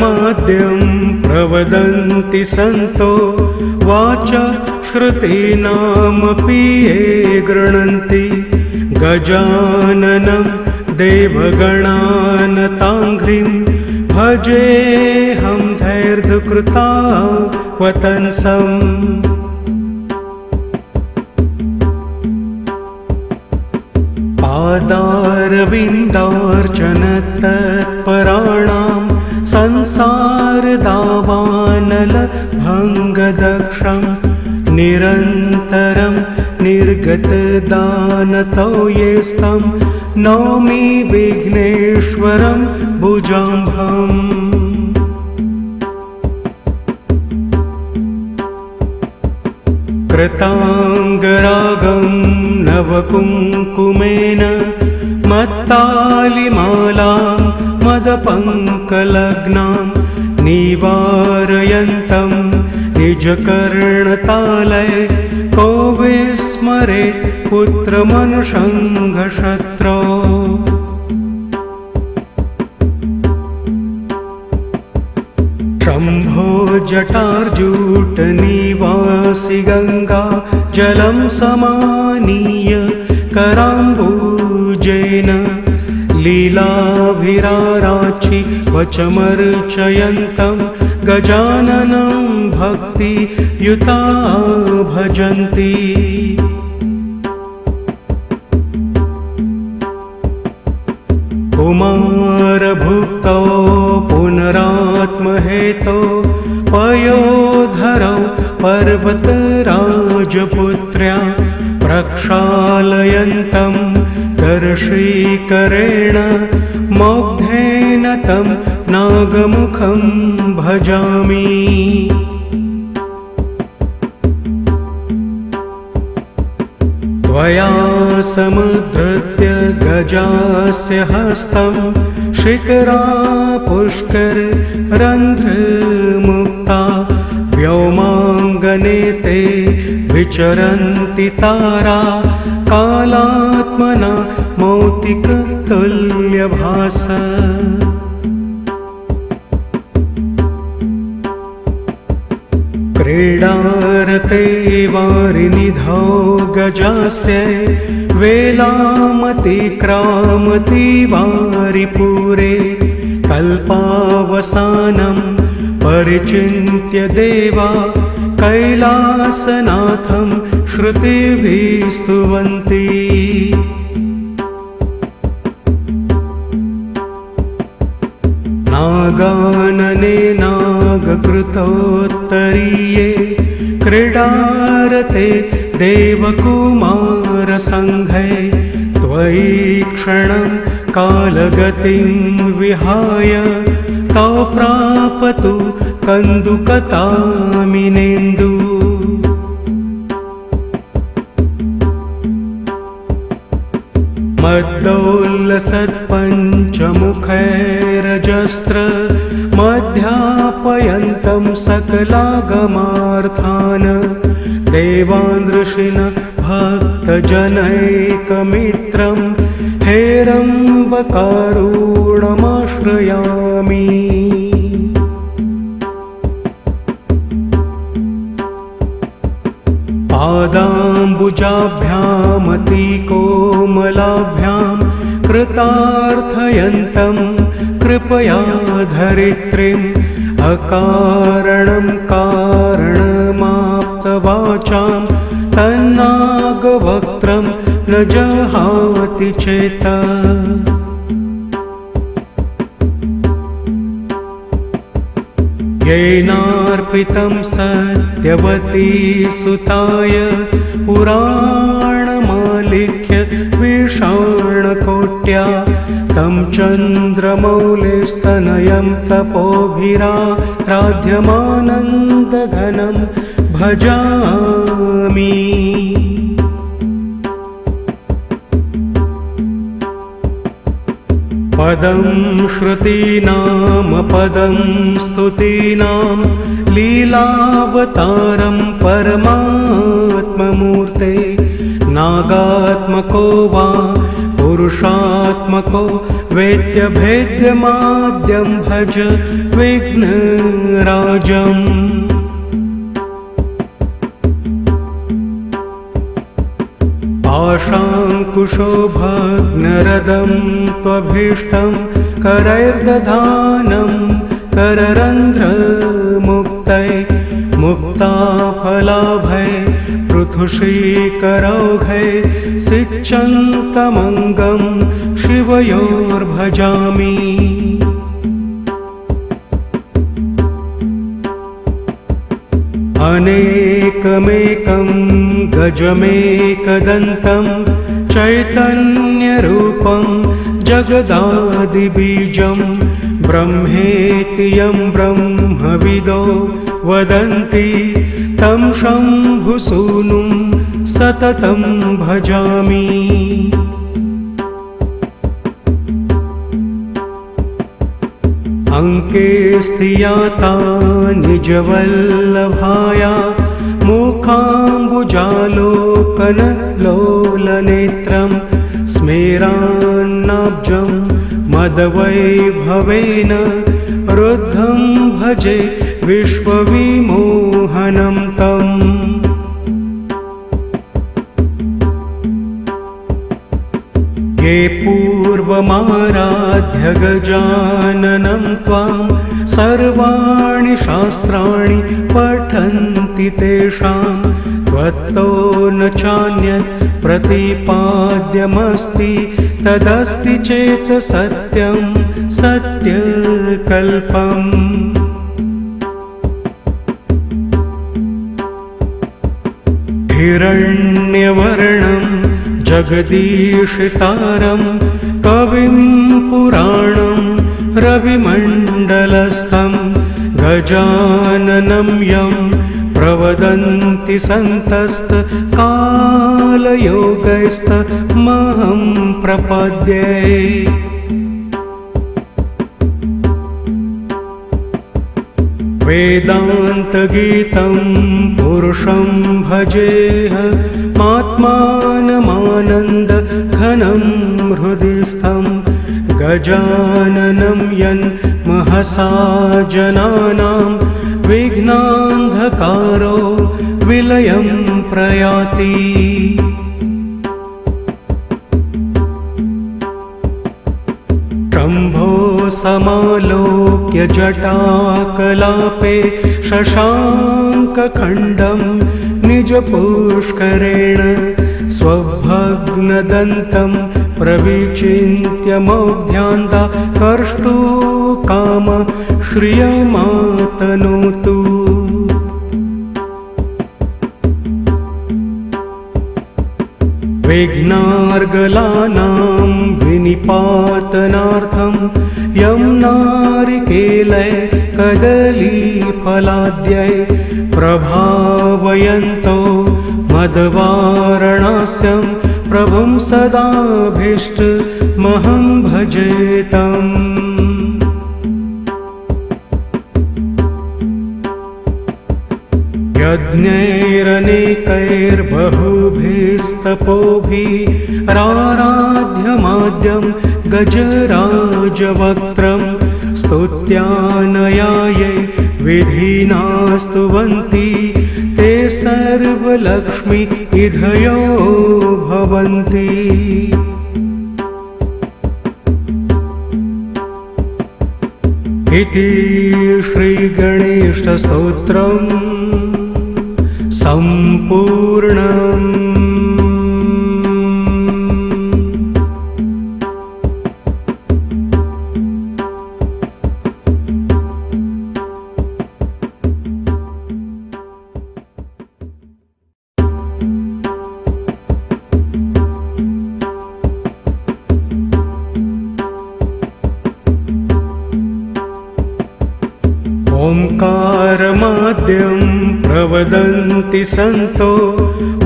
परमाद्यं प्रवदन्ति सन्तो वाच श्रुतीनामपि ये गृह्णन्ति गजाननं देवगणानताङ्घ्रिं भजेऽहं धैर्यकृतावतंसम् पादारविन्दार्चन तत्पराणां संसारदावानलभङ्गदक्षं निरन्तरं निर्गतदानतो येस्तं नौमि विघ्नेश्वरं भुजम्भम् कृताङ्गरागं नवकुङ्कुमेन मत्तालिमालां मदपङ्कलग्नां निवारयन्तं निजकर्णतालये को विस्मरेत् पुत्रमनुषङ्गशत्रो शम्भो जटार्जूटनिवासि गङ्गा जलं समानीय कराम्बुजेन लीलाभिराराचि वचमर्चयन्तं गजाननं भक्तियुता भजन्ति कुमारभुक्तौ पुनरात्महेतो पयोधरौ पर्वतराजपुत्र्या प्रक्षालयन्तं दर्शीकरेण मोग्धेन तं नागमुखं भजामि त्वया समुद्धृत्य गजास्य हस्तं शिखरा पुष्कररन्ध्रमुक्ता व्योमाङ्गने ते विचरन्ति तारा कालात्मना मौक्तिकतुल्यभास क्रीडारते वारिनिधौ गजास्य वेलामतिक्रामति वारिपूरे कल्पावसानं परिचिन्त्य देवा कैलासनाथं श्रुतिभिः स्तुवन्ति नागानने नागकृतोत्तरीये क्रीडारते देवकुमारसङ्घे त्वयि क्षणं कालगतिं विहाय तौ प्रापतु कन्दुकतामिनेन्दु मद्दोल्लसत्पञ्चमुखैरजस्त्र मध्यापयन्तं सकलागमार्थान् देवान् ऋषिणः भक्तजनैकमित्रं हेरम्बकारुणमाश्रयामि पादाम्बुजाभ्यामतिकोमलाभ्यां कृतार्थयन्तं कृपया धरित्रीम् अकारणं कारणमाप्तवाचां तन्नागवक्त्रं न जहाति चेत् येनार्पितं सत्यवती सुताय पुराणमालिख्य विषाणकोट्या तं चन्द्रमौलिस्तनयं तपोभिराराध्यमानन्दघनं भजामि पदं श्रुतीनां पदं स्तुतीनां लीलावतारं परमात्ममूर्ते नागात्मको वा पुरुषात्मको वेद्यभेद्यमाद्यं भज विघ्नराजम् पाशाङ्कुशो भग्नरदं त्वभीष्टं करैर्दधानं कररन्ध्रमुक्तै मुक्ताफलाभै पृथुषीकरौघै सिच्यन्तमङ्गं शिवयोर्भजामि अनेकमेकं गजमेकदन्तं चैतन्यरूपं जगदादिबीजं ब्रह्मेति यं ब्रह्मविदो वदन्ति तं शम्भुसूनुं सततं भजामि अङ्के स्थियाता निजवल्लभाया मुखाम्बुजालोकनलोलनेत्रं स्मेरान्नाब्जं मदवैभवेन रुद्धं भजे विश्वविमोहनं तम् ये पूर्वमाराध्य गजाननं त्वां सर्वाणि शास्त्राणि पठन्ति तेषां त्वत्तो न चान्यत् प्रतिपाद्यमस्ति तदस्ति चेत् सत्यं सत्यकल्पम् हिरण्यवर्णं जगदीशितारं कविं पुराणं रविमण्डलस्थं गजाननं यं प्रवदन्ति सन्तस्तकालयोगैस्तमहं प्रपद्ये वेदान्तगीतं पुरुषं भजेह आत्मानमानन्दघनं हृदिस्थं गजाननं यन्महसा जनानां विघ्नान्धकारो विलयं प्रयाति शम्भो समालोक्य जटाकलापे शशाङ्कखण्डं निजपुष्करेण स्वभग्नदन्तं प्रविचिन्त्य मौग्ध्यान्ता कर्ष्टुकाम श्रियमातनोतु विघ्नार्गलानां विनिपातनार्थं यं नारिकेलै कदलीफलाद्यै प्रभावयन्तो मदवारणास्यं प्रभुं सदाभीष्टमहं भजेतम् यज्ञैरनेकैर्बहुभिस्तपोभिः राराध्यमाद्यं गजराजवक्त्रं स्तुत्यानयायै विधिना स्तुवन्ति ते सर्वलक्ष्मी इधयो भवन्ति इति श्रीगणेशस्तोत्रम् सम्पूर्णम् ओंकारमाद्यं प्रवदन्ति सन्तो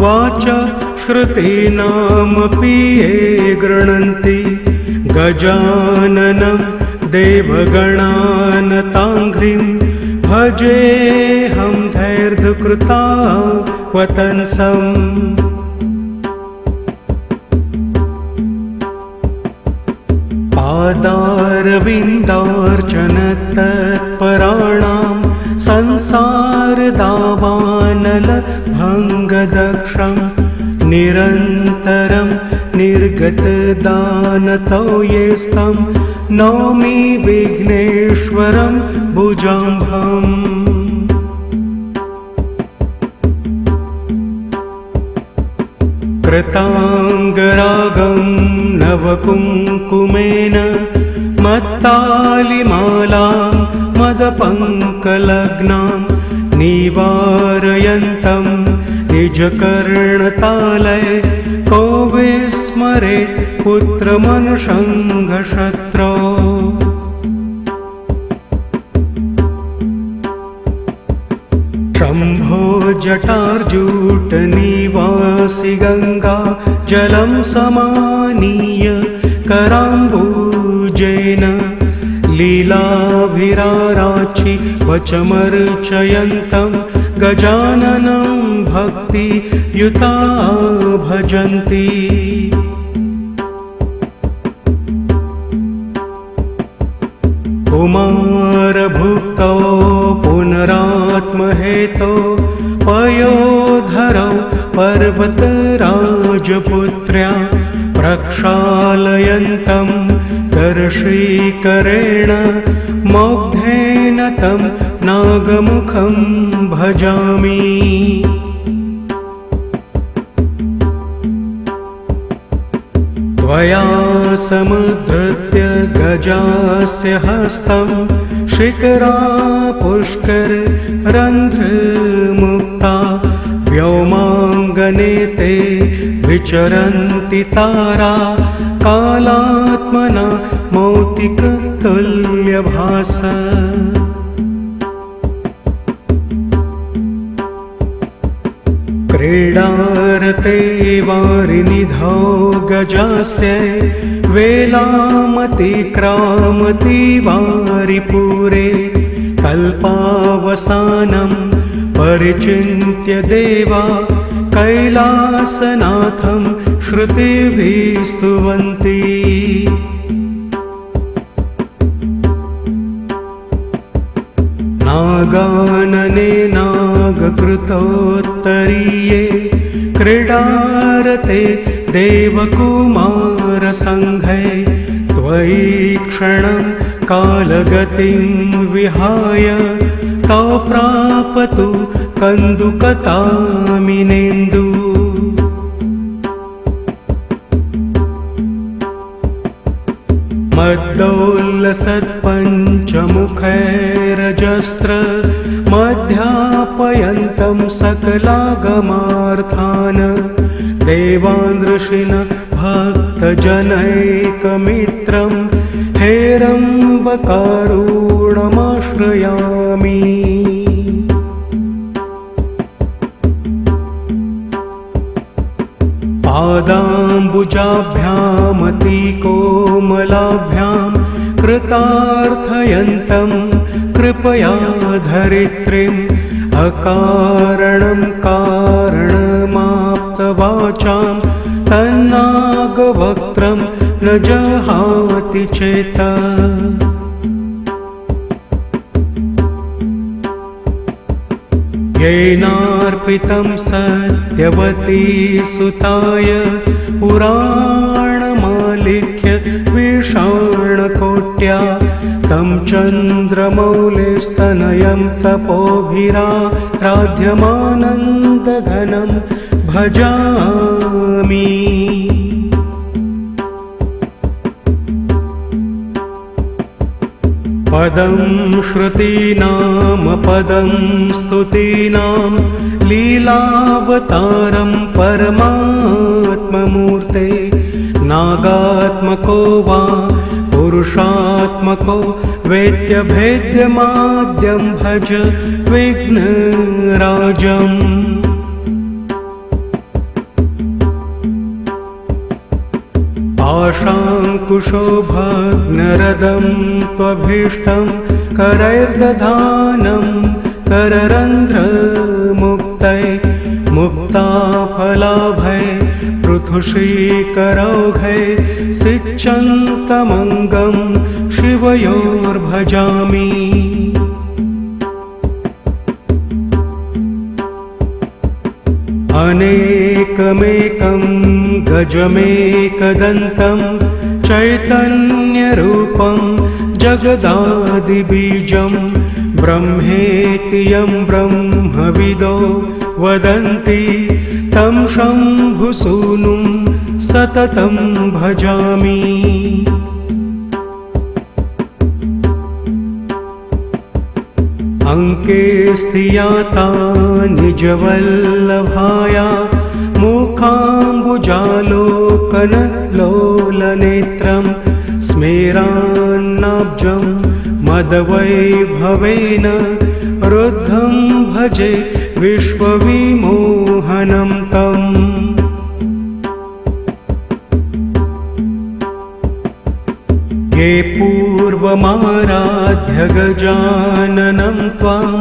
वाचा श्रुतीनामपि ये गृह्णन्ति गजाननं देवगणानताङ्घ्रिं भजेऽहं धैर्यकृतावतंसम् अरविन्दार्चनतत्पराणां संसारदावानलभङ्गदक्षं निरन्तरं निर्गतदानतो येस्तं नौमि विघ्नेश्वरं भुजम्भम्। कृताङ्गरागं नवकुङ्कुमेन मत्तालिमालां मदपङ्कलग्नां निवारयन्तं निजकर्णतालय को विस्मरेत् पुत्रमनुषङ्गशत्रो। शम्भो जटार्जूटनिवासि गङ्गा जलं समानीय कराम्बुजेन लीलाभिराराचि वचमर्चयन्तं गजाननं भक्तियुता भजन्ति। कुमारभुक्तौ पुनरात्महेतो पयोधरौ पर्वतराजपुत्र्या प्रक्षालयन्तं कर्षीकरेण मोग्धेन तं नागमुखं भजामि। त्वया समुद्धृत्य गजास्य हस्तं शिखरा पुष्कररन्ध्रमुक्ता व्योमाङ्गने ते विचरन्ति तारा कालात्मना मौक्तिकतुल्यभासा। क्रीडारते वारिनिधौ गजास्य वेलामतिक्रामति वारिपुरे कल्पावसानं परिचिन्त्य देवा कैलासनाथं श्रुतिभिः स्तुवन्ति। नागानने नागकृतोत्तरीये क्रीडारते देवकुमारसङ्घे त्वयि क्षणं कालगतिं विहाय तौ प्रापतु कन्दुकतामिनेन्दु। मद्दोल्लसत्पञ्चमुखैरजस्त्र मध्यापयन्तं सकलागमार्थान् देवान् ऋषीन् भक्तजनैकमित्रं हेरम्बकारुणमाश्रयामि। पादाम्बुजाभ्यामतिकोमलाभ्यां कृतार्थयन्तं कृपया धरित्रीम् अकारणं कारणमाप्तवाचां तन्नागवक्त्रं न जहाति चेत्। येनार्पितं सत्यवती सुताय पुराणमालिक्य विषाणकोट्या तं चन्द्रमौलिस्तनयं तपोभिराराध्यमानन्दघनं भजामि। पदं श्रुतीनां पदं स्तुतीनां लीलावतारं परमात्ममूर्ते नागात्मको वा पुरुषात्मको वेद्यभेद्यमाद्यं भज विघ्नराजम्। आशाङ्कुशो भग्नरदं त्वभीष्टं करैर्दधानं कररन्ध्रमुक्तै मुक्ताफलाभै पृथु धुषीकरौघे सिच्यन्तमङ्गं शिवयोर्भजामि। अनेकमेकं गजमेकदन्तं चैतन्यरूपं जगदादिबीजं ब्रह्मेति यं ब्रह्मविदो वदन्ति तं शम्भुसूनुं सततं भजामि। अङ्के स्थियाता निजवल्लभाया मुखाम्बुजालोकनलोलनेत्रं स्मेरान्नाब्जं मदवैभवेन रुद्धं भजे विश्वविमोहनं तम्। ये पूर्वमाराध्य गजाननं त्वां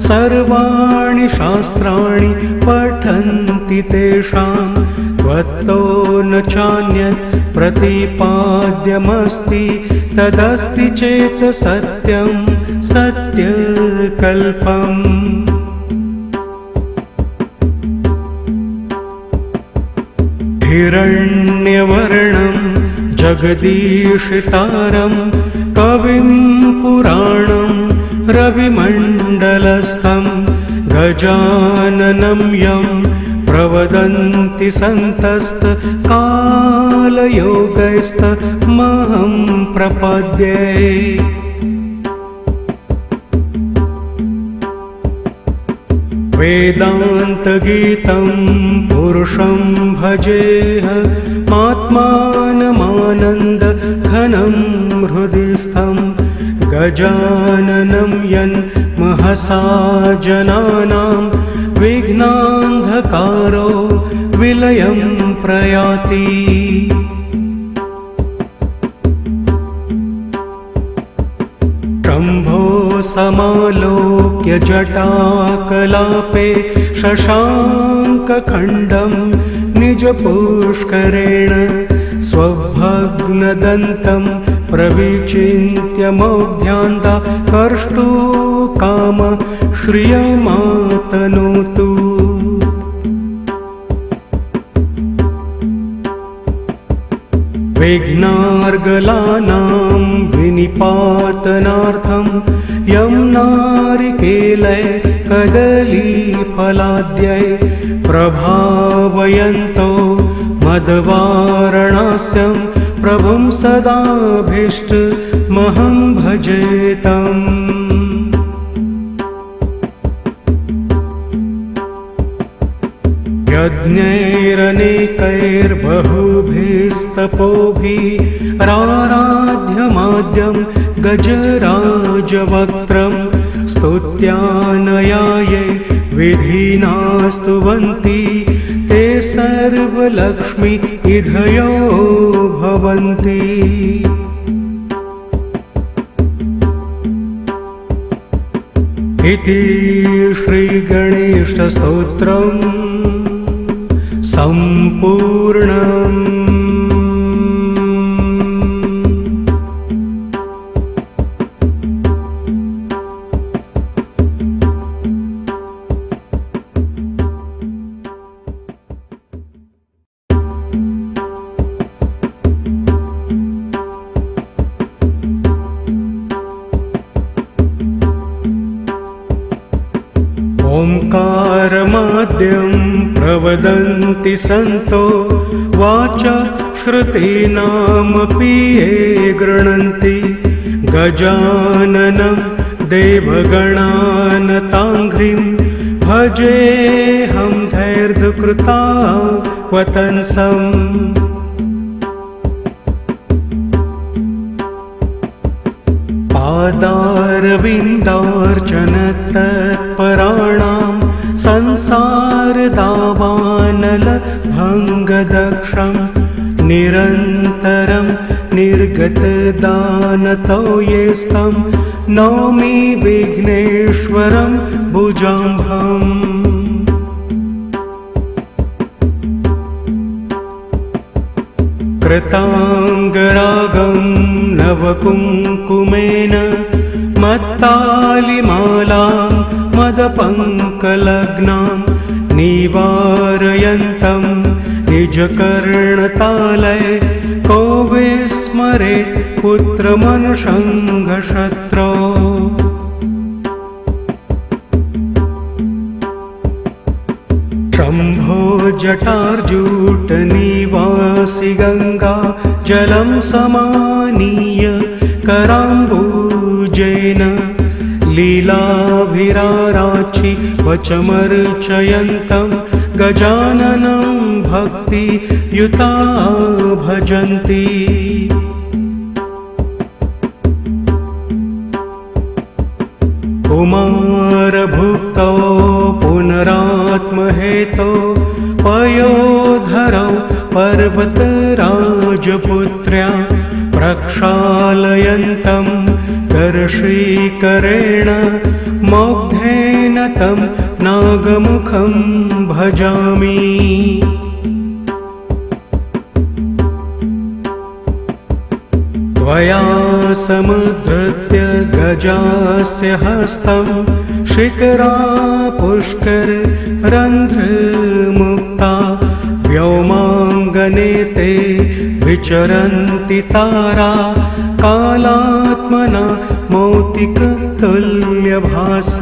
सर्वाणि शास्त्राणि पठन्ति तेषां त्वत्तो न चान्यत् प्रतिपाद्यमस्ति तदस्ति चेत् सत्यं सत्यकल्पम्। हिरण्यवर्णं जगदीशितारं कविं पुराणं रविमण्डलस्थं गजाननं यं प्रवदन्ति सन्तस्तकालयोगैस्तमहं प्रपद्ये। वेदान्तगीतं पुरुषं भजेह आत्मानमानन्दघनं हृदिस्थं गजाननं यन्महसा जनानां विघ्नान्धकारो विलयं प्रयाति। शम्भो समालोक्य जटाकलापे शशाङ्कखण्डं निजपुष्करेण स्वभग्नदन्तं प्रविचिन्त्य मौढ्यान्ता कर्ष्टुकाम श्रियमातनोतु। विघ्नार्गलानां विनिपातनार्थं यं नारिकेलै कदलीफलाद्यै प्रभावयन्तो मदवारणास्यं प्रभुं सदाभीष्टमहं भजेतम्। यज्ञैरनेकैर्बहुभिस्तपोभिः राराध्यमाद्यं गजराजवक्त्रं स्तुत्यानयाये विधिना स्तुवन्ति ते सर्वलक्ष्मी इधयो भवन्ति। इति श्रीगणेशस्तोत्रम् सम्पूर्णम्। ओंकारमाद्यं प्रवदन्ति सन्तो वाच श्रुतीनामपि ये गृह्णन्ति गजाननं देवगणानताङ्घ्रिं भजेऽहं धैर्यकृतावतंसम्। पादारविन्दार्चन तत्पराणां संसारदावानलभङ्गदक्षं निरन्तरं निर्गतदानतो येस्तं नौमि विघ्नेश्वरं भुजाम्भम्। कृताङ्गरागं नवकुङ्कुमेन मत्तालिमालां मदपङ्कलग्नां निवारयन्तं निजकर्णतालय को विस्मरेत् पुत्रमनुषङ्गशत्रौ। शम्भो जटार्जूटनिवासि गङ्गा जलं समानीय कराम्बुजेन लीलाभिराराचि वचमर्चयन्तं गजाननं भक्तियुता भजन्ति। कुमारभुक्तौ पुनरात्महेतौ पयोधरौ पर्वतराजपुत्र्या प्रक्षालयन्तं कर्षीकरेण मोग्धेन तं नागमुखं भजामि। त्वया समुद्धृत्य गजास्य हस्तं शिखरा पुष्कररन्ध्रमुक्ता व्योमाङ्गने ते विचरन्ति तारा कालात्मना मौक्तिकतुल्यभास।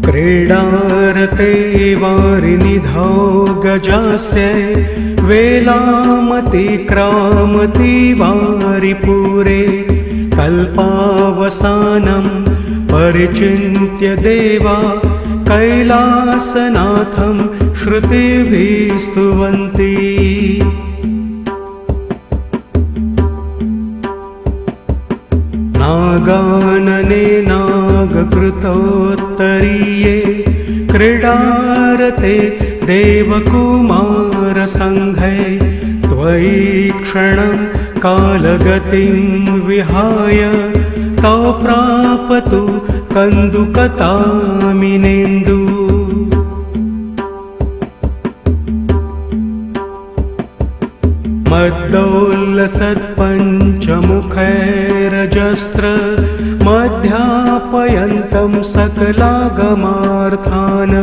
क्रीडारते वारिनिधौ गजास्य वेलामतिक्रामति वारिपुरे कल्पावसानं परिचिन्त्य देवा कैलासनाथं श्रुतिभिः स्तुवन्ति। नागानने नागकृतोत्तरीये क्रीडारते देवकुमारसङ्घे त्वयि क्षणं कालगतिं विहाय तौ प्रापतु कन्दुकतामिनेन्दु। मद्दोल्लसत्पञ्चमुखैरजस्त्र मध्यापयन्तं सकलागमार्थान्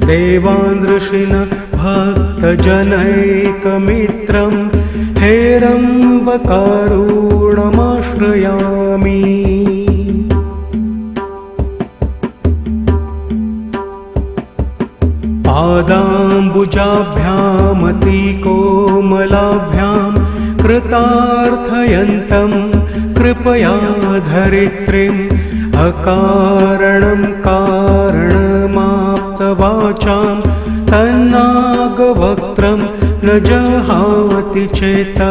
देवान् ऋषिन् भक्तजनैकमित्रं हेरम्बकारुणमाश्रयामि। पादाम्बुजाभ्यामतिकोमलाभ्यां कृतार्थयन्तं कृपया धरित्रीम् अकारणं कारणमाप्तवाचां तन्नागवक्त्रं न जहाति चेत्।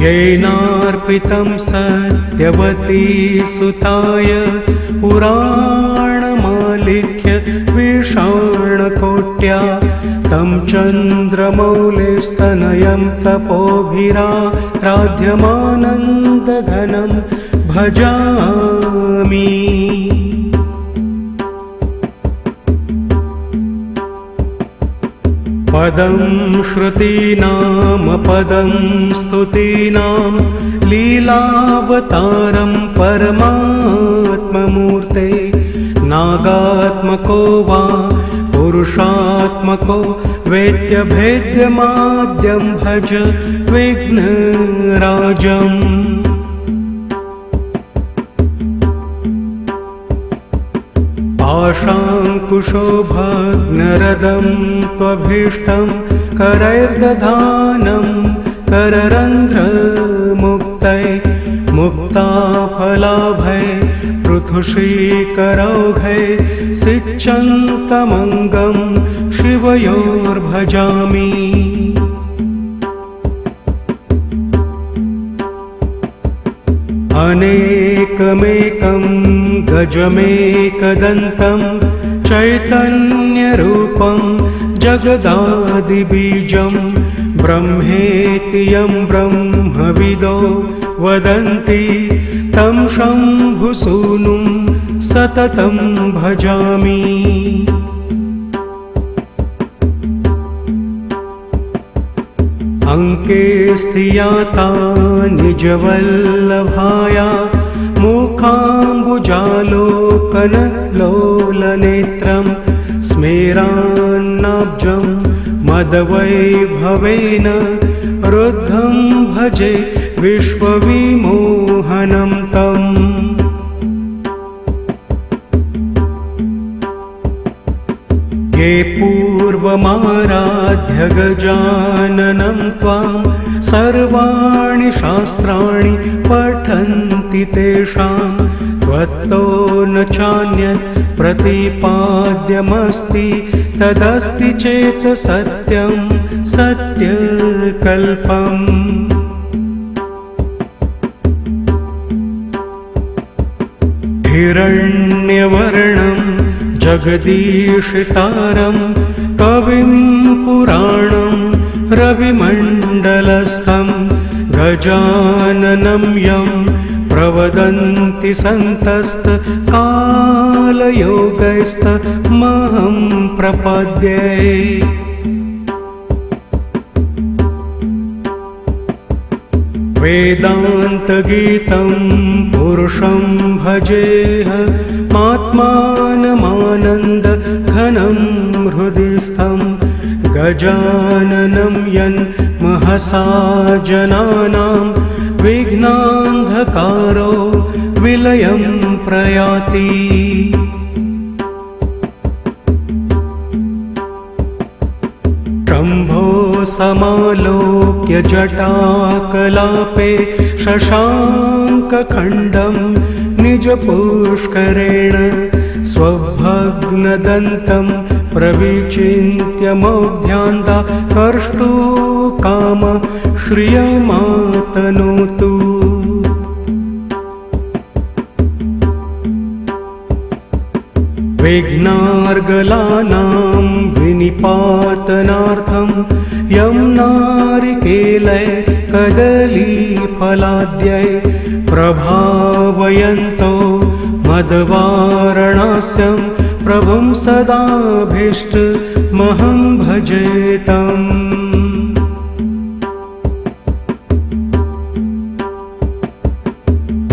येनार्पितं सत्यवती सुताय पुराणमालिख्य विषाणकोट्या तं चन्द्रमौलिस्तनयं तपोभिराराध्यमानन्दघनं भजामि। पदं श्रुतीनां पदं स्तुतीनां लीलावतारं परमात्ममूर्ते नागात्मको वा पुरुषात्मको वेद्यभेद्यमाद्यं भज विघ्नराजम्। पाशाङ्कुशोभग्नरदं त्वभीष्टं करैर्दधानं कररन्ध्रमुक्तै मुक्ताफलाभै पृथुषीकरौघै सिच्यन्तमङ्गं शिवयोर्भजामि। अनेकमेकं गजमेकदन्तं चैतन्यरूपं जगदादिबीजं ब्रह्मेति यं ब्रह्मविदो वदन्ति तं शम्भुसूनुं सततं भजामि। अङ्के स्थियाता निजवल्लभाया मुखाम्बुजालोकनलोलनेत्रं स्मेरान्नाब्जं मदवैभवेन रुद्धं भजे विश्वविमोहनं तम्। ये पूर्वमाराध्य गजाननं त्वां सर्वाणि शास्त्राणि पठन्ति तेषां त्वत्तो न चान्यत् प्रतिपाद्यमस्ति तदस्ति चेत् सत्यं सत्यकल्पम्। हिरण्यवर्णं जगदीशितारं कविं पुराणं रविमण्डलस्थं गजाननं यं प्रवदन्ति सन्तस्तकालयोगैस्तमहं प्रपद्ये। वेदान्तगीतं पुरुषं भजेऽहमात्मानमानन्दघनं हृदि स्थं गजाननं यन्महसा जनानां विघ्नान्धकारो विलयं प्रयाति। शम्भो समालोक्य जटाकलापे शशाङ्कखण्डं निजपुष्करेण स्वभग्नदन्तं प्रविचिन्त्य मौग्ध्यान्दाकर्ष्टुकाम श्रियमातनोतु। विघ्नार्गलानां विनिपातनार्थं यं नारिकेलै कदलीफलाद्यै प्रभावयन्तो मदवारणास्यं प्रभुं सदाभीष्टमहं भजेतम्।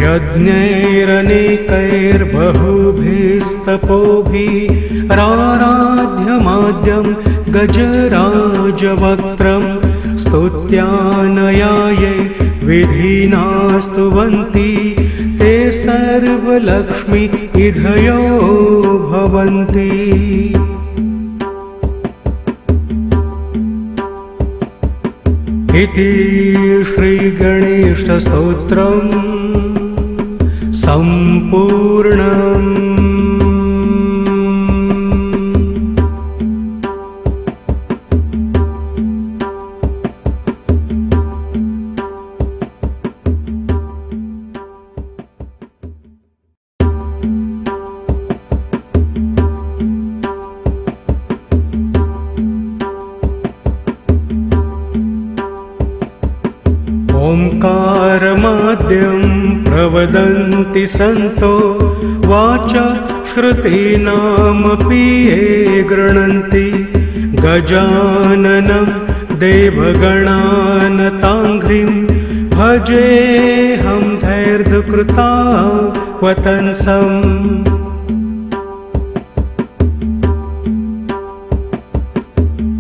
यज्ञैरनेकैर्बहुभिस्तपोभिः राराध्यमाद्यं गजराजवक्त्रं स्तुत्यानयाये विधिना स्तुवन्ति ते सर्वलक्ष्मी इधयो भवन्ति। इति श्रीगणेशस्तोत्रम् सम्पूर्णम्। ओंकारमाद्यं प्रवदन्ति सन्तो वाचा श्रुतीनामपि ये गृह्णन्ति गजाननं देवगणानताङ्घ्रिं भजेऽहं धैर्यकृतावतंसम्।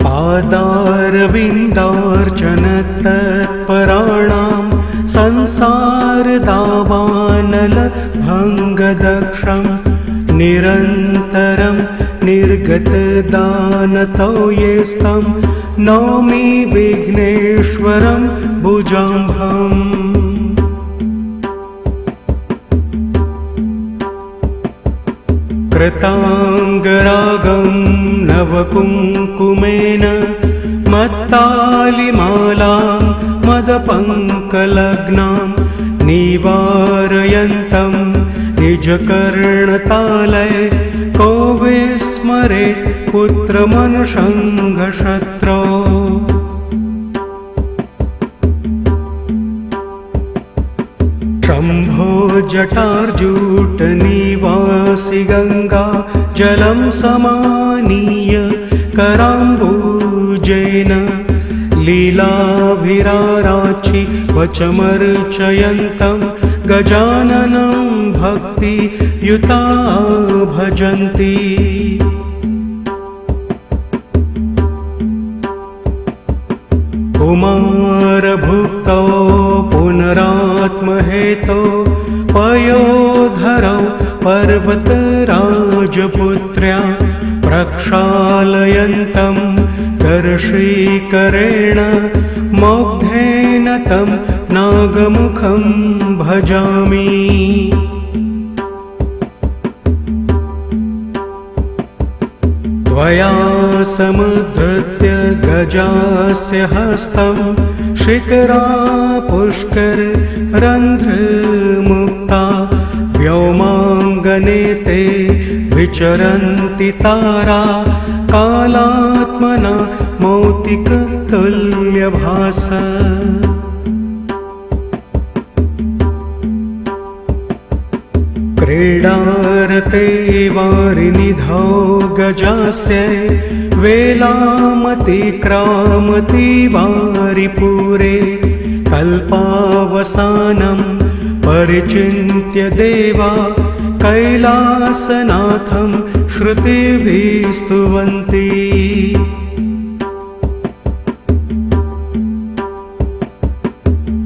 पादारविन्दार्चनतत्पराणां संसारदावानलभङ्गदक्षं निरन्तरं निर्गतदानतो ये स्तं नौमि विघ्नेश्वरं भुजाम्भम्। कृताङ्गरागं नवकुङ्कुमेन मत्तालिमालां मदपङ्कलग्नां निवारयन्तं निजकर्णतालय को विस्मरेत् पुत्रमनुषङ्गशत्रो। शम्भो जटार्जूटनिवासि गंगा जलं समानीय कराम्बुजेन लीलाभिराराचि वचमर्चयन्तं गजाननं भक्तियुता भजन्ति। कुमारभुक्तौ पुनरात्महेतौ पयोधरौ पर्वतराजपुत्र्या प्रक्षालयन्तं कर्षीकरेण मोग्धेन तं नागमुखं भजामि। त्वया समुद्धृत्य गजास्य हस्तं शिखरा पुष्कररन्ध्रमुक्ता व्योमाङ्गने ते विचरन्ति तारा कालात्मना मौक्तिकतुल्यभासा। क्रीडारते वारिनिधौ गजास्य वेलामतिक्रामति वारिपूरे कल्पावसानं परिचिन्त्य देवा कैलासनाथं श्रुतिभिः स्तुवन्ति।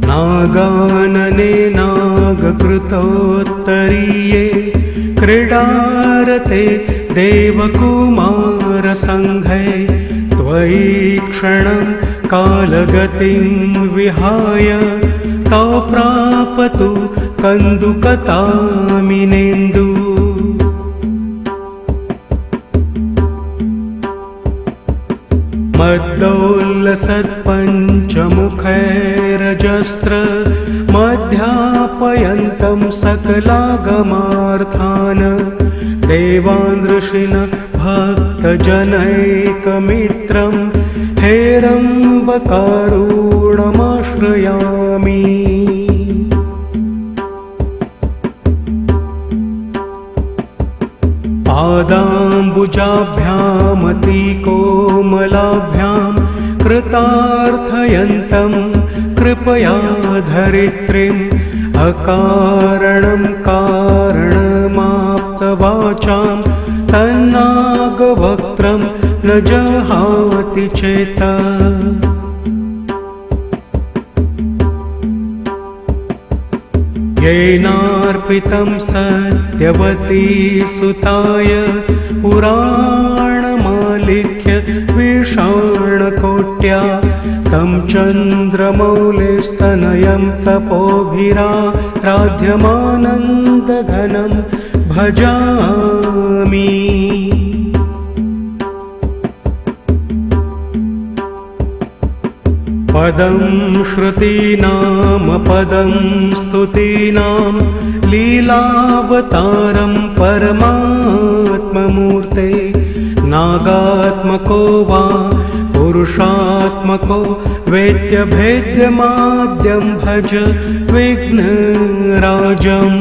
नागानने नागकृतोत्तरीये क्रीडारते देवकुमारसङ्घे त्वयि क्षणं कालगतिं विहाय तौ प्रापतु कन्दुकतामिनेन्दु। मद्दोल्लसत्पञ्चमुखैरजस्त्र मध्यापयन्तं सकलागमार्थान् देवान् ऋषिणः भक्तजनैकमित्रं हेरम्बकारुणमाश्रयामि। पादाम्बुजाभ्यामतिकोमलाभ्यां कृतार्थयन्तं कृपया धरित्रीम् अकारणं कारणमाप्तवाचां तन्नागवक्त्रं न जहाति चेत्। येनार्पितं सत्यवती सुताय पुराणमालिक्य विषाणकोट्या तं चन्द्रमौलिस्तनयं तपोभिराराध्यमानन्दघनं भजामि। पदं श्रुतीनां पदं स्तुतीनां लीलावतारं परमात्ममूर्ते नागात्मको वा पुरुषात्मको वेद्यभेद्यमाद्यं भज विघ्नराजम्।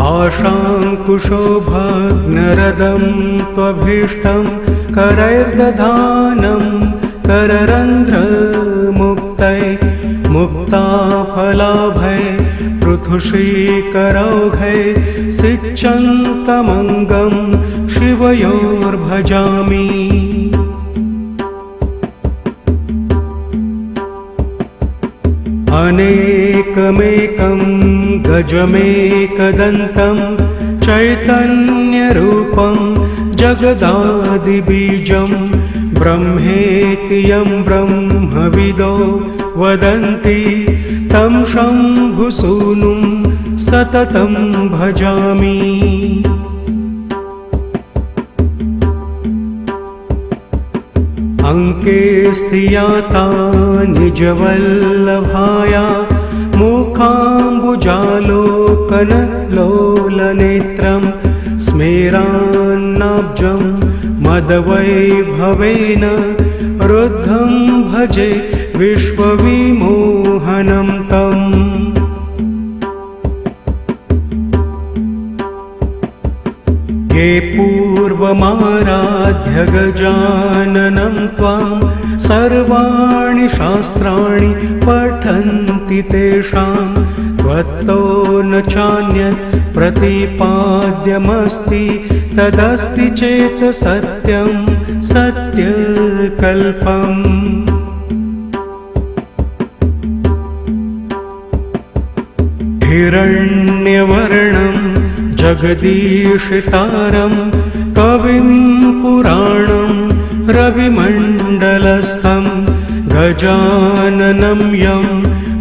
आशाङ्कुशोभग्नरदं त्वभीष्टं करैर्दधानं कररन्ध्रमुक्तै मुक्ताफलाभै पृथुषीकरौघै सिच्यन्तमङ्गं शिवयोर्भजामि। अनेकमेकं गजमेकदन्तं चैतन्यरूपं जगदादिबीजं ब्रह्मेति यं ब्रह्मविदो वदन्ति तं शम्भुसूनुं सततं भजामि। अङ्के स्थियाता निजवल्लभाया मुखाम्बुजालोकनलोलनेत्रं स्मेरान्नाब्जं मदवैभवेन रुद्धं भजे विश्वविमोहनं तम्। ये पूर्वमाराध्य गजाननं त्वां सर्वाणि शास्त्राणि पठन्ति तेषां त्वत्तो न चान्यत् प्रतिपाद्यमस्ति तदस्ति चेत् सत्यं सत्यकल्पम्। हिरण्यवर्णं जगदीशितारं कविं पुराणं रविमण्डलस्थं गजाननं यं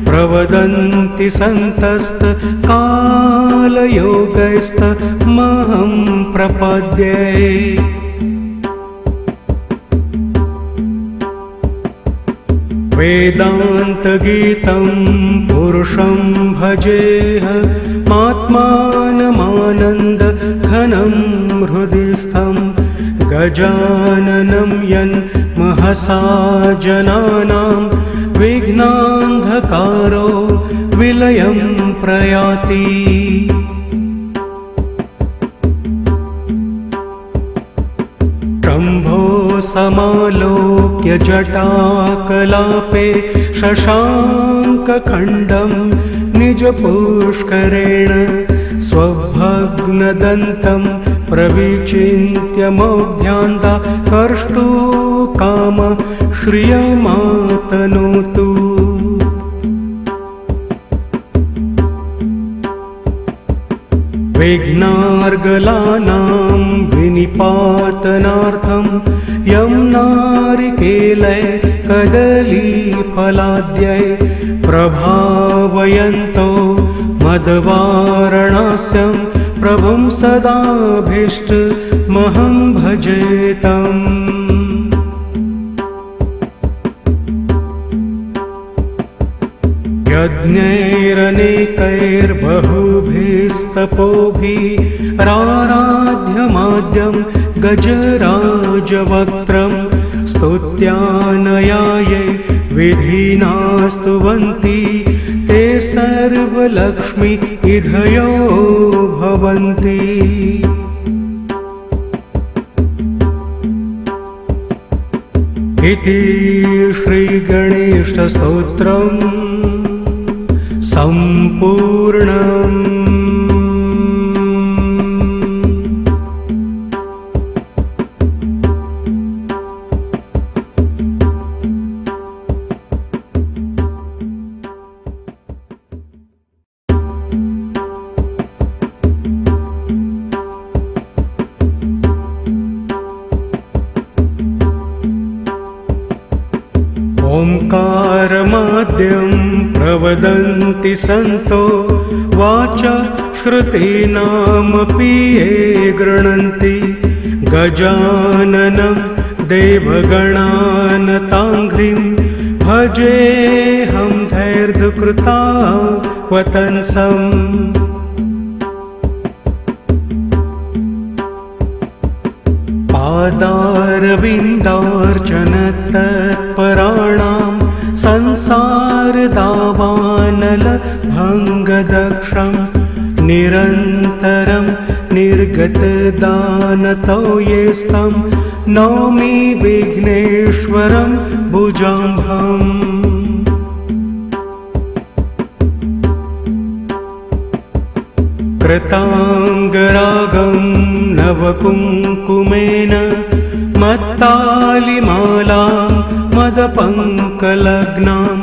प्रवदन्ति सन्तस्तकालयोगैस्तमहं प्रपद्ये। वेदान्तगीतं पुरुषं भजेऽहमात्मानमानन्दघनं हृदि स्थं गजाननं यन्महसा जनानां विघ्नान्धकारो विलयं प्रयाति। शम्भो समालोक्य जटाकलापे शशाङ्कखण्डं निजपुष्करेण स्वभग्नदन्तं प्रविचिन्त्य मौढ्यान्ता कर्ष्टुकाम श्रियमातनोतु। विघ्नार्गलानां विनिपातनार्थं यं नारिकेलै कदलीफलाद्यै प्रभावयन्तो मदवारणास्यं प्रभुं सदाभीष्टमहं भजेतम्। यज्ञैरनेकैर्बहुभिस्तपोभिः राराध्यमाद्यं गजराजवक्त्रं स्तुत्यानयाये विधिना स्तुवन्ति ते सर्वलक्ष्मी इधयो भवन्ति। इति श्रीगणेशस्तोत्रम् सम्पूर्णम्। ओंकारमाद्यं प्रवदन्ति सन्तो वाचा श्रुतीनामपि ये गृह्णन्ति गजाननं देवगणानताङ्घ्रिं भजेऽहं धैर्यकृतावतंसम्। पादारविन्दार्चनतत्पराणां संसारदावानलभङ्गदक्षं निरन्तरं निर्गतदानतो ये स्तं नौमि विघ्नेश्वरं भुजाम्भम्। कृताङ्गरागं नवकुङ्कुमेन मत्तालिमालां मदपङ्कलग्नां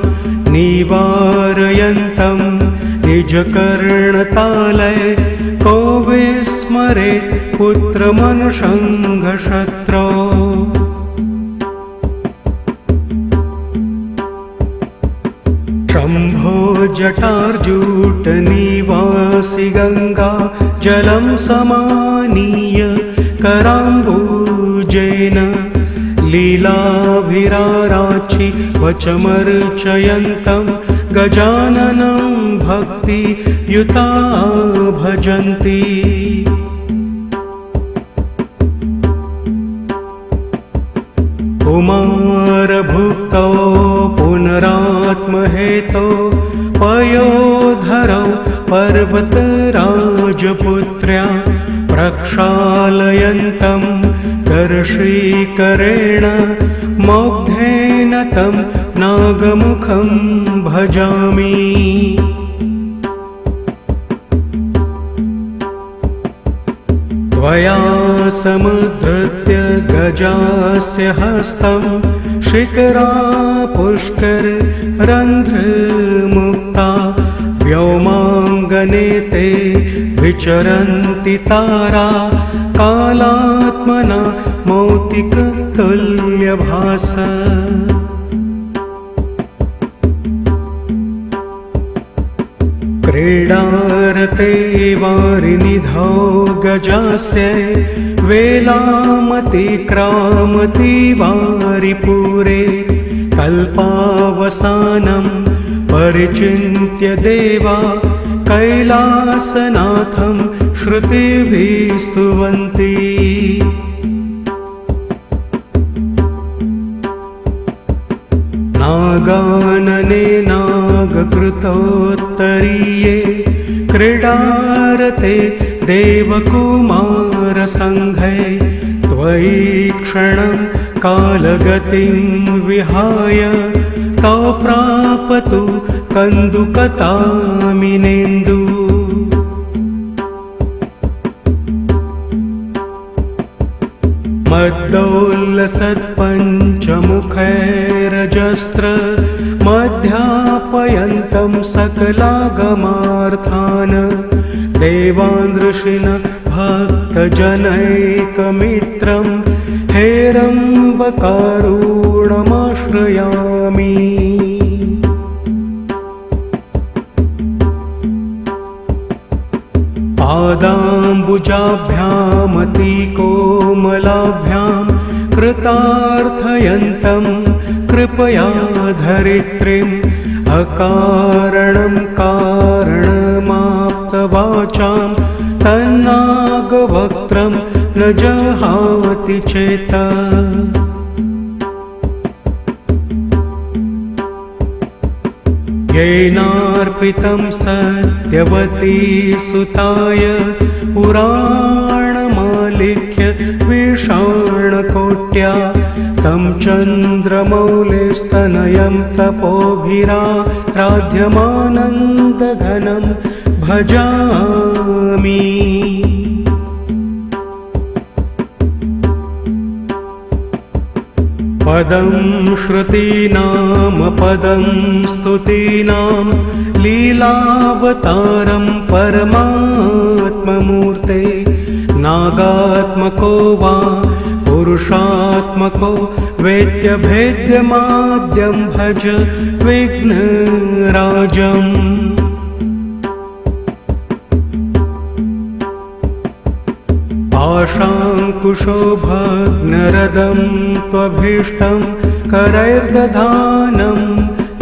निवारयन्तं निजकर्णतालय को विस्मरेत् पुत्रमनुषङ्गशत्रो। शम्भो जटार्जूटनिवासि गङ्गा जलं समानीय कराम्बुजेन लीलाभिराराचि वचमर्चयन्तं गजाननं भक्तियुता भजन्ति। कुमारभुक्तौ पुनरात्महेतौ पयोधरौ पर्वतराजपुत्र्या प्रक्षालयन्तं कर्षीकरेण मौग्धेन तं नागमुखं भजामि। त्वया समुद्धृत्य गजस्य हस्तं शिखरा पुष्कररन्ध्रमुक्ता व्योमाङ्गने ते विचरन्ति तारा कालात्मना मौक्तिकतुल्यभास। क्रीडारते वारिनिधौ गजस्य वेलामतिक्रामति वारिपुरे कल्पावसानं परिचिन्त्य देवा कैलासनाथं श्रुतिभिः स्तुवन्ति। नागानने नागकृतोत्तरीये क्रीडारते देवकुमारसङ्घै त्वयि क्षणं कालगतिं विहाय तौ प्रापतु कन्दुकतामिनेन्दु। मद्दोल्लसत्पञ्चमुखैरजस्त्र मध्यापयन्तं सकलागमार्थान् देवान् ऋषिणः भक्तजनैकमित्रं हेरम्बकारुणमाश्रयामि। पादाम्बुजाभ्यामतिकोमलाभ्यां कृतार्थयन्तं कृपया धरित्रीम् अकारणं कारणमाप्तवाचां तन्नागवक्त्रं न जहाति चेत्। येनार्पितं सत्यवती सुताय पुराणमालिक्य विषाणकोट्या तं चन्द्रमौलिस्तनयं तपोभिराराध्यमानन्दघनं भजामि। पदं श्रुतीनां पदं स्तुतीनां लीलावतारं परमात्ममूर्ते नागात्मको वा पुरुषात्मको वेद्यभेद्यमाद्यं भज विघ्नराजम्। आशाङ्कुशोभग्नरदं त्वभीष्टं करैर्दधानं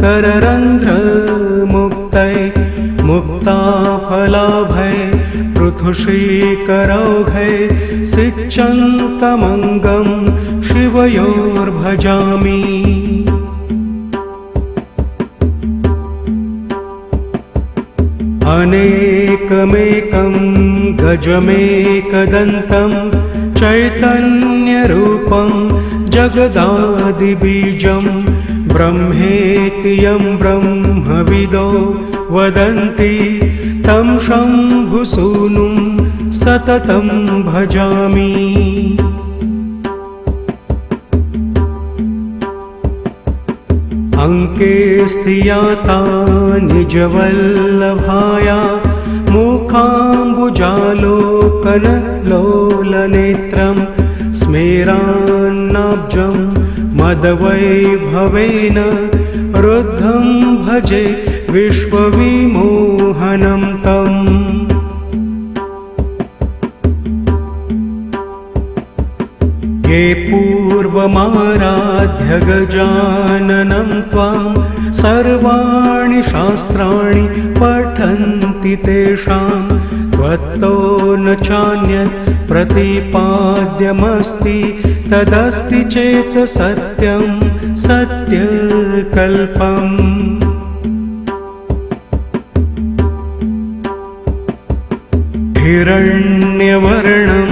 कररन्ध्रमुक्तै मुक्ताफलाभै पृथुषीकरौघै सिच्यन्तमङ्गं शिवयोर्भजामि। अनेकमेकं गजमेकदन्तं चैतन्यरूपं जगदादिबीजं ब्रह्मेति यं ब्रह्मविदो वदन्ति तं शम्भुसूनुं सततं भजामि। अङ्के स्थियाता निजवल्लभाया मुखाम्बुजालोकनलोलनेत्रं स्मेरान्नाब्जं मदवैभवेन रुद्धं भजे विश्वविमोहनं तम्। ये पूर्वमाराध्य गजाननं त्वां सर्वाणि शास्त्राणि पठन्ति तेषां त्वत्तो न चान्यत् प्रतिपाद्यमस्ति तदस्ति चेत् सत्यं सत्यकल्पम् हिरण्यवर्णं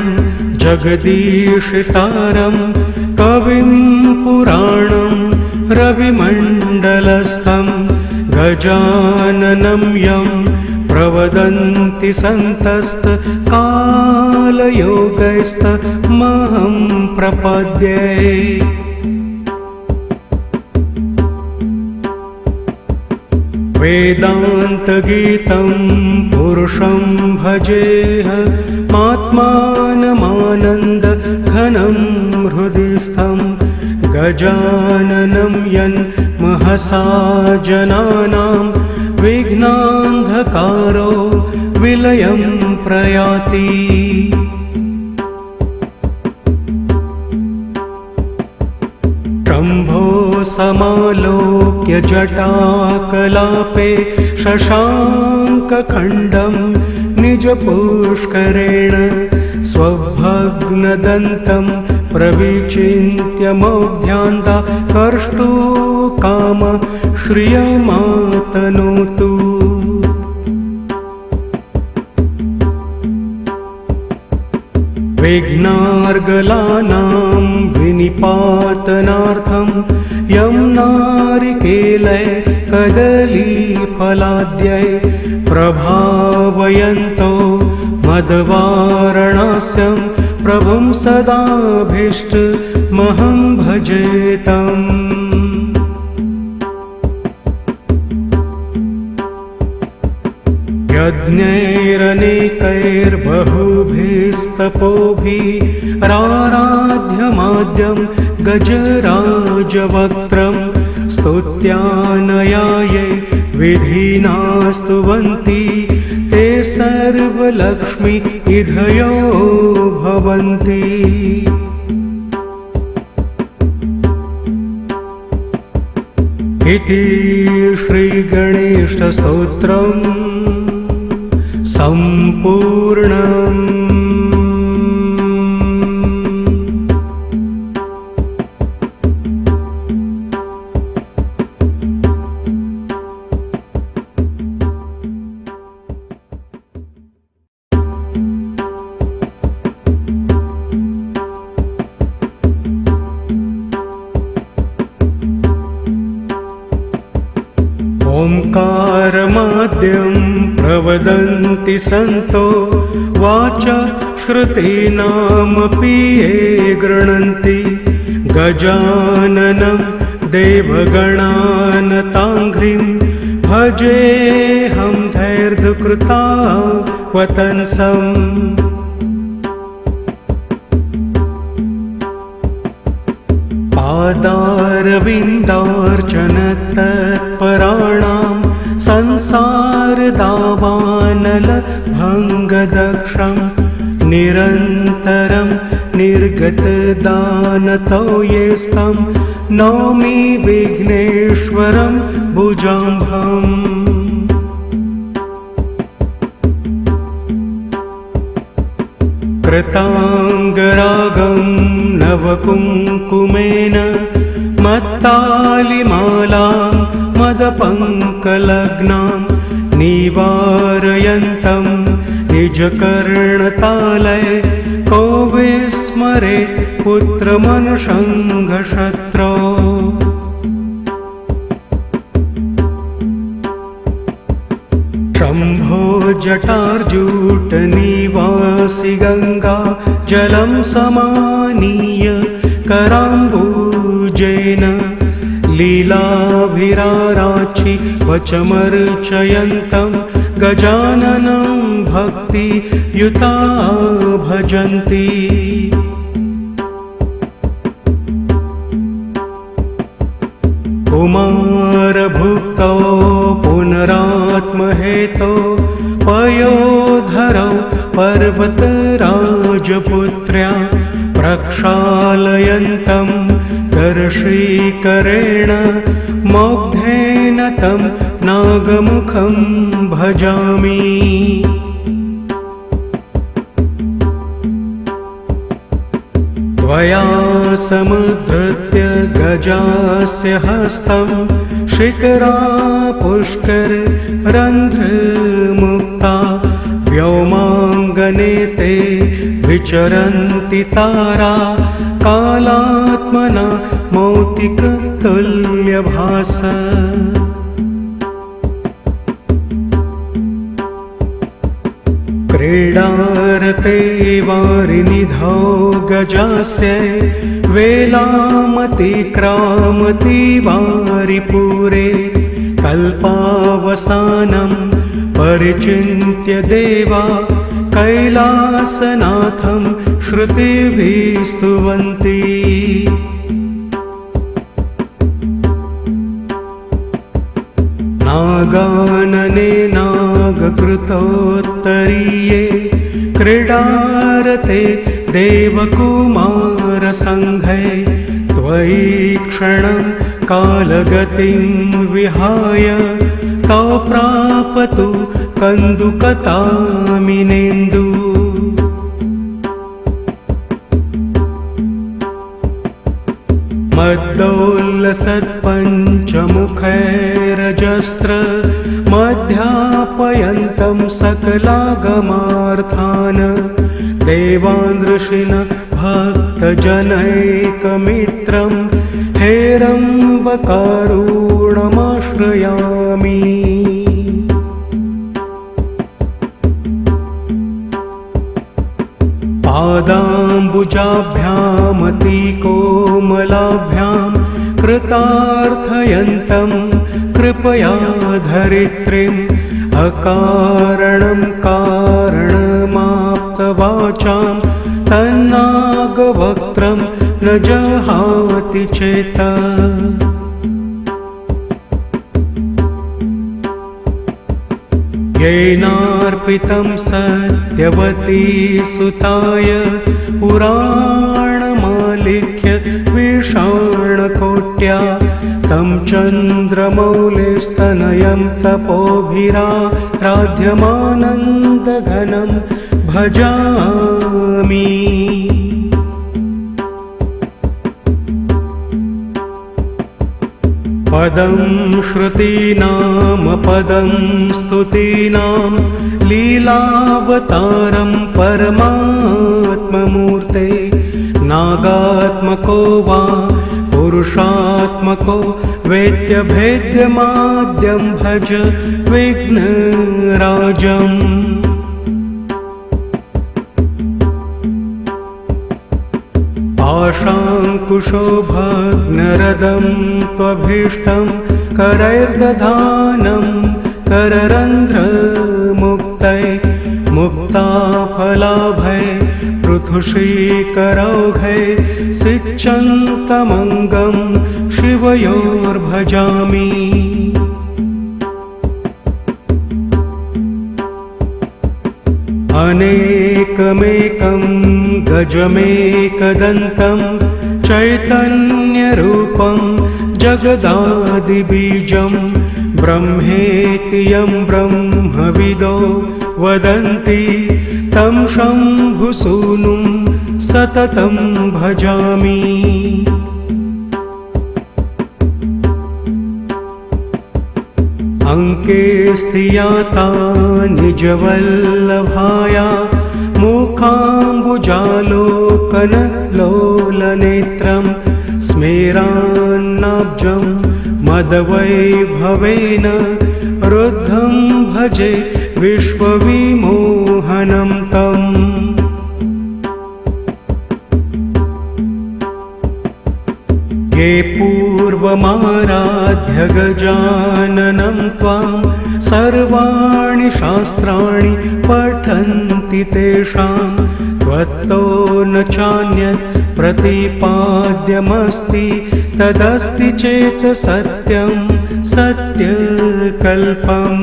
जगदीशितारं कविं पुराणं रविमण्डलस्थं गजाननं यं प्रवदन्ति सन्तस्तकालयोगैस्तमहं प्रपद्ये। वेदान्तगीतं पुरुषं भजेह आत्मानमानन्दघनं हृदि स्थं गजाननं यन्महसा जनानां विघ्नान्धकारो विलयं प्रयाति। शम्भो समालोक्य जटाकलापे शशाङ्कखण्डं निजपुष्करेण स्वभग्नदन्तं प्रविचिन्त्य मौढ्यान्धकर्ष्टुकाम श्रियमातनोतु। विघ्नार्गलानां विनिपातनार्थं यं नारिकेलै कदलीफलाद्यै प्रभावयन्तो मदवारणास्यं प्रभुं सदाभीष्टमहं भजेतम्। यज्ञैरनेकैर्बहुभिस्तपोभिः राराध्यमाद्यं गजराजवक्त्रं स्तुत्यानयाये विधिना स्तुवन्ति ते सर्वलक्ष्मी इधयो भवन्ति। इति श्रीगणेशस्तोत्रम् सम्पूर्णम्। ओंकारमाद्यं प्रवदन्ति सन्तो वाच श्रुतीनामपि ये गृह्णन्ति गजाननं देवगणानताङ्घ्रिं भजेऽहं धैर्यकृतावतंसम्। पादारविन्दार्चन तत्पराणां संसारदावानलभङ्गदक्षं निरन्तरं निर्गतदानतो ये स्तं नौमि विघ्नेश्वरं भुजाम्भम्। कृताङ्गरागं नवकुङ्कुमेन मत्तालिमालां मदपङ्कलग्नां निवारयन्तं निजकर्णतालये को विस्मरेत् पुत्रमनुषङ्गशत्रो। शम्भो जटार्जूटनिवासि गङ्गा जलं समानीय कराम्बुजेन लीलाभिराराचि वचमर्चयन्तं गजाननं भक्तियुता भजन्ति। कुमारभुक्तौ पुनरात्महेतो पयोधरौ पर्वतराजपुत्र्या प्रक्षालयन्तं दर्शीकरेण मौग्धेन तं नागमुखं भजामि। त्वया समुद्धृत्य गजास्य हस्तं शिखरा पुष्कर रन्ध्रमुक्ता व्योमाङ्गने ते विचरन्ति तारा कालात्मना मौक्तिकतुल्यभास क्रीडारते वारिनिधौ गजास्य वेलामतिक्रामति वारिपूरे कल्पावसानं परिचिन्त्य देवा कैलासनाथं श्रुतिभिः स्तुवन्ति नागानने नागकृतोत्तरीये क्रीडारते देवकुमारसङ्घै त्वयि क्षणं कालगतिं विहाय तौ प्रापतु कन्दुकतामिनेन्दु मद्दोल्लसत्पञ्चमुखैरजस्त्र मध्यापयन्तं सकलागमार्थान् देवान् ऋषिणः भक्तजनैकमित्रं हेरम्बकारुणमाश्रयामि पादाम्बुजाभ्यामतिकोमलाभ्यां कृतार्थयन्तं कृपया धरित्रीम् अकारणं कारणमाप्तवाचां तन्नागवक्त्रं न जहाति चेत् येनार्पितं सत्यवती सुताय पुराणमालिक्य विषाणकोट्या तं चन्द्रमौलिस्तनयं तपोभिराराध्यमानन्दघनं भजामि पदं श्रुतीनां पदं स्तुतीनां लीलावतारं परमात्ममूर्ते नागात्मको वा पुरुषात्मको वेद्यभेद्यमाद्यं भज विघ्नराजम् आशाङ्कुशोभग्नरदं त्वभीष्टं करैर्दधानं कररन्ध्रमुक्तै मुक्ताफलाभै पृथुषीकरौघै सिच्यन्तमङ्गं शिवयोर्भजामि अनेकमेकं गजमेकदन्तं चैतन्यरूपं जगदादिबीजं ब्रह्मेति यं ब्रह्मविदो वदन्ति तं शम्भुसूनुं सततं भजामि अङ्के स्थियाता निजवल्लभाया मुखाम्बुजालोकनलोलनेत्रं स्मेरान्नाब्जं मदवैभवेन रुद्धं भजे विश्वविमोहनं तम् ये पूर्वमाराध्य गजाननं त्वां सर्वाणि शास्त्राणि पठन्ति तेषां त्वत्तो न चान्यत् प्रतिपाद्यमस्ति तदस्ति चेत् सत्यं सत्यकल्पम्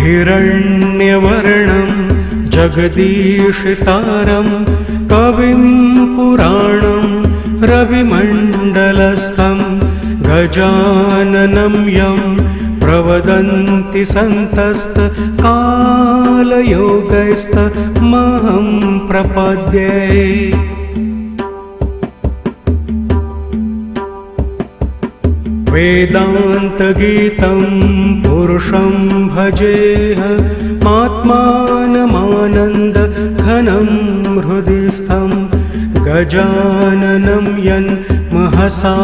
हिरण्यवर्णं जगदीशितारं कविं पुराणं रविमण्डलस्थं गजाननं यं प्रवदन्ति सन्तस्तकालयोगैस्तमहं प्रपद्ये। वेदान्तगीतं पुरुषं भजेह आत्मानमानन्दघनं हृदि स्थं गजाननं यन्महसा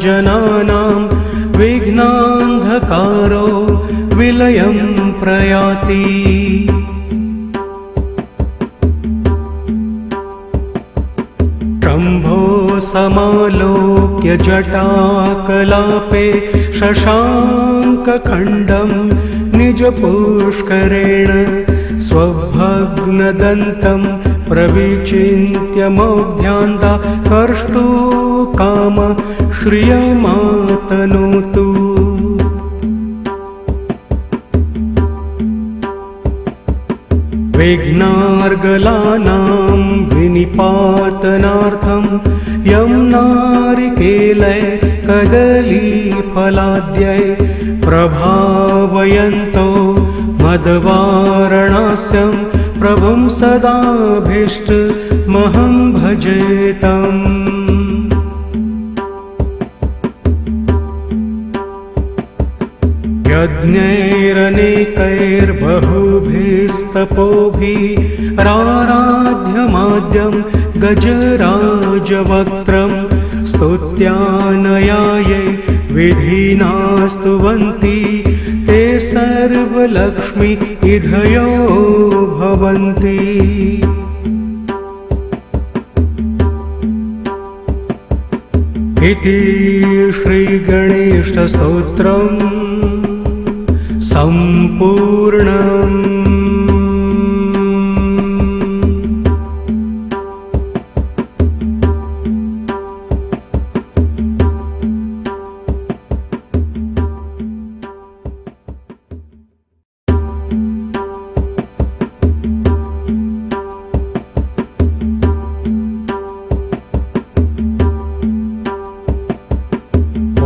जनानां विघ्नान्धकारो विलयं प्रयाति। शम्भो समालोक्य जटाकलापे शशाङ्कखण्डं निजपुष्करेण स्वभग्नदन्तं प्रविचिन्त्य मौग्ध्यान्ता कर्ष्टुकाम श्रियमातनोतु। विघ्नार्गलानां विनिपातनार्थं यं नारिकेलै कदलीफलाद्यै प्रभावयन्तो मदवारणास्यं प्रभुं सदाभीष्टमहं भजेतम्। यज्ञैरनेकैर्बहुभिस्तपोभिः राराध्यमाद्यं गजराजवक्त्रं स्तुत्यानयायै विधिना स्तुवन्ति ते सर्वलक्ष्मी इधयो भवन्ति। इति श्रीगणेशस्तोत्रम् सम्पूर्णम्।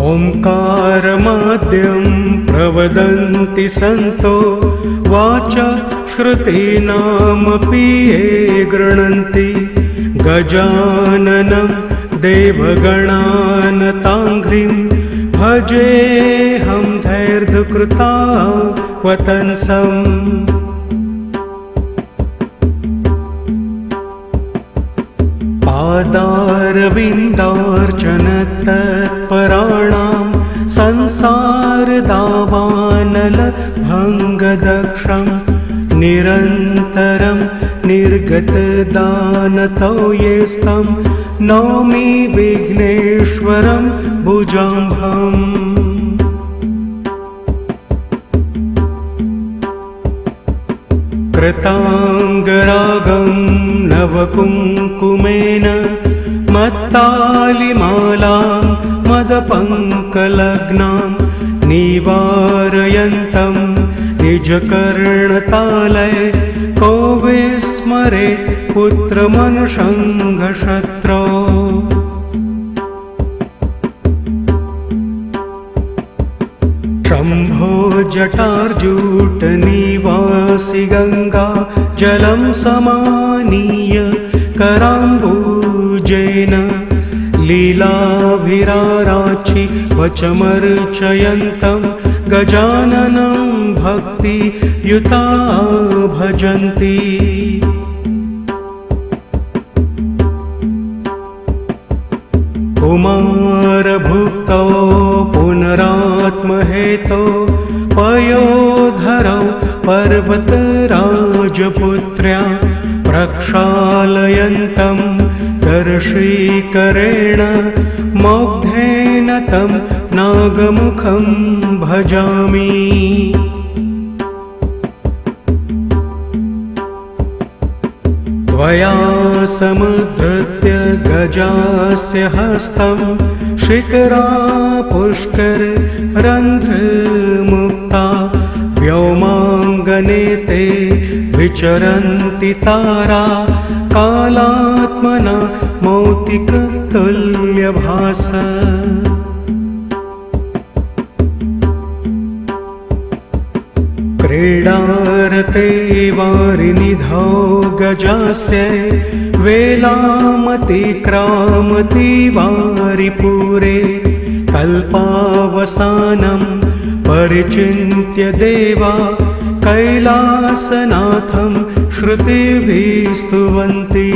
ओंकारमाद्यं प्रवदन्ति सन्तो वाचा श्रुतीनामपि ये गृह्णन्ति गजाननं देवगणानताङ्घ्रिं भजेऽहं धैर्यकृतावतंसम्। पादारविन्दार्चनतत्पराणां संसारदावानलभङ्गदक्षं निरन्तरं निर्गतदानतो ये स्तं नौमि विघ्नेश्वरं भुजाम्भम्। कृताङ्गरागं नवकुङ्कुमेन मत्तालिमालां मदपङ्कलग्नां निवारयन्तं निजकर्णतालय को विस्मरेत् पुत्रमनुषङ्गशत्रौ। शम्भो जटार्जूटनिवासि गङ्गा जलं समानीय कराम्बुजेन लीलाभिराराचि वचमर्चयन्तं गजाननं भक्तियुता भजन्ति। कुमारभुक्तौ पुनरात्महेतो पयोधरौ पर्वतराजपुत्र्या प्रक्षालयन्तं दर्शीकरेण मौग्धेन तं नागमुखं भजामि। त्वया समुद्धृत्य गजास्य हस्तं शिखरा पुष्कर रन्ध्रमुक्ता व्योमाङ्गने ते विचरन्ति तारा कालात्मना मौक्तिकतुल्यभास। क्रीडारते वारिनिधौ गजास्य वेलामति क्रामति वारिपुरे कल्पावसानं परिचिन्त्य देवा कैलासनाथं श्रुतिभिः स्तुवन्ति।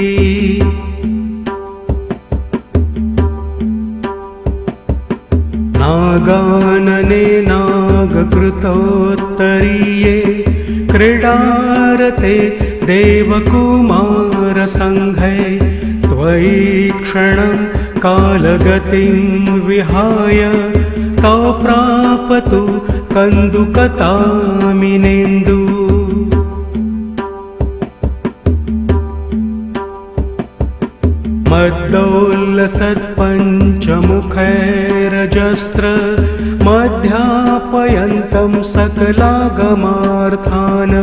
नागानने नागकृतोत्तरीये क्रीडारते देवकुमारसङ्घै त्वयि क्षणं कालगतिं विहाय तौ प्रापतु कन्दुकतामिनेन्दु। मद्दोल्लसत्पञ्चमुखैरजस्त्र मध्यापयन्तं सकलागमार्थान्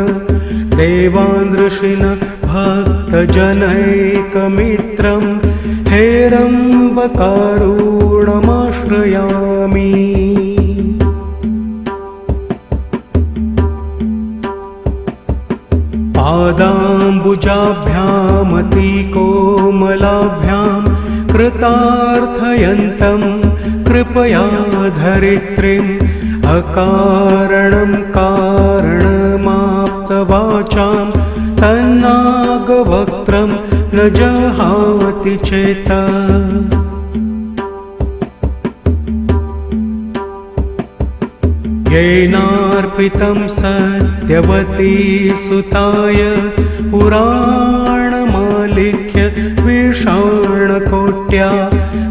देवान् ऋषिन् भक्तजनैकमित्रं हेरम्बकारुणमाश्रयामि। पादाम्बुजाभ्यामतिकोमलाभ्यां कृतार्थयन्तं कृपया धरित्रीम् अकारणं कारणमाप्तवाचां तन्नागवक्त्रं न जहाति चेत्। येनार्पितं सत्यवती सुताय पुराणमालिक्य विषाणकोट्या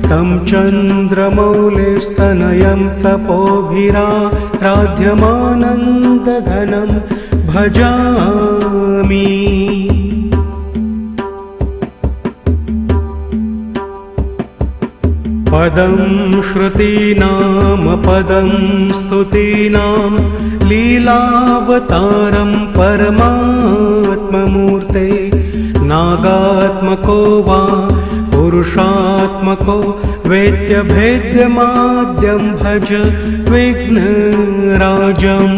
तं चन्द्रमौलिस्तनयं तपोभिराराध्यमानन्दघनं भजामि। पदं श्रुतीनां पदं स्तुतीनां लीलावतारं परमात्ममूर्ते नागात्मको वा पुरुषात्मको वेद्यभेद्यमाद्यं भज विघ्नराजम्।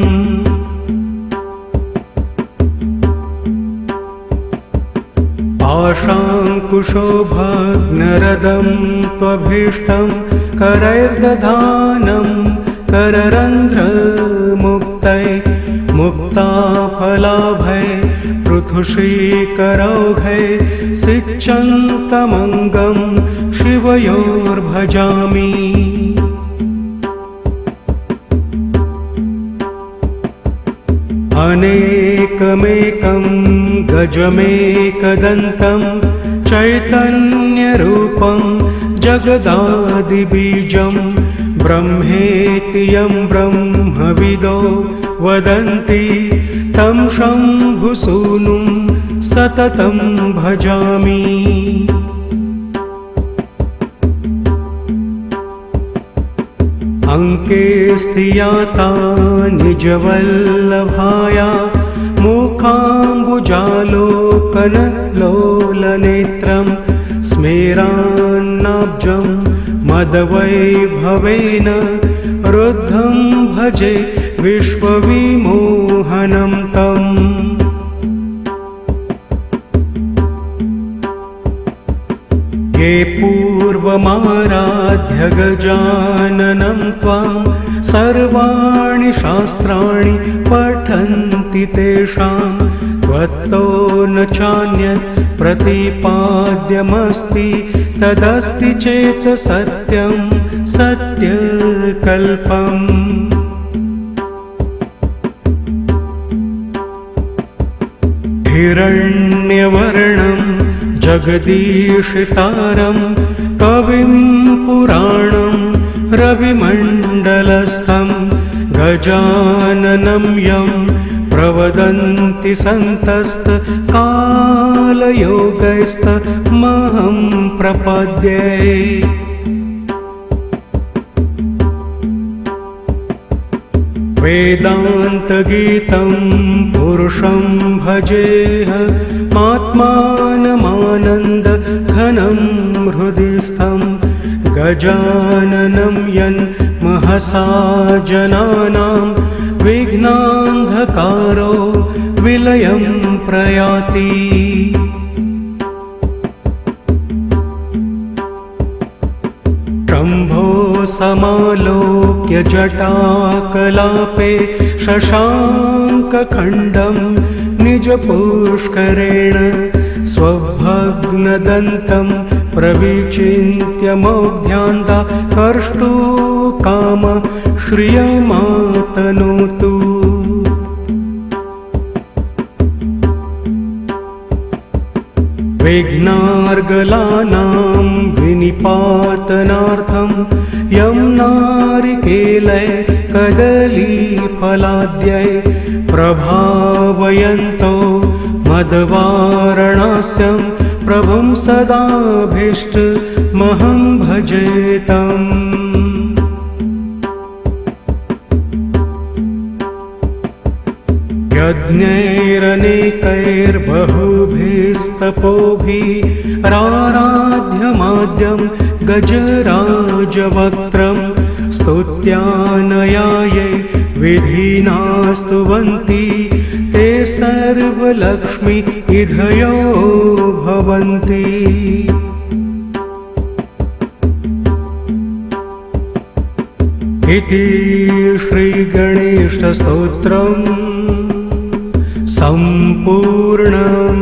आशाङ्कुशोभग्नरदं त्वभीष्टं करैर्दधानं कररन्ध्रमुक्तै मुक्ताफलाभै पृथुषीकरौघै सिच्यन्तमङ्गं शिवयोर्भजामि। अनेकमेकं गजमेकदन्तं चैतन्यरूपं जगदादिबीजं ब्रह्मेति यं ब्रह्मविदो वदन्ति तं शम्भुसूनुं सततं भजामि। अङ्के स्थियाता निजवल्लभाया मुखाम्बुजालोकनलोलनेत्रं स्मेरान्नाब्जं मदवैभवेन रुद्धं भजे विश्वविमोहनं तम्। ये पूर्वमाराध्य गजाननं त्वां सर्वाणि शास्त्राणि पठन्ति तेषां त्वत्तो न चान्यत् प्रतिपाद्यमस्ति तदस्ति चेत् सत्यं सत्यकल्पम्। हिरण्यवर्णं जगदीशितारं कविं पुराणं रविमण्डलस्थं गजाननं यं प्रवदन्ति सन्तस्तकालयोगैस्तमहं प्रपद्ये। वेदान्तगीतं पुरुषं भजेह आत्मानमानन्दघनं हृदिस्थं गजाननं यन् महसा जनानां विघ्नान्धकारो विलयं प्रयाति। शम्भो समालोक्य जटाकलापे शशाङ्कखण्डं निजपुष्करेण स्वभग्नदन्तं प्रविचिन्त्य मौग्ध्यान्ता कर्ष्टुकाम श्रियमातनोतु। विघ्नार्गलानां विनिपातनार्थं यं नारिकेलै कदलीफलाद्यै प्रभावयन्तो मदवारणास्यं प्रभुं सदाभीष्टमहं भजेतम्। यज्ञैरनेकैर्बहुभिस्तपोभिः राराध्यमाद्यं गजराजवक्त्रं स्तुत्यानयायै विधिना स्तुवन्ति ते सर्वलक्ष्मी इधयो भवन्ति। इति श्रीगणेशस्तोत्रम् सम्पूर्णम्।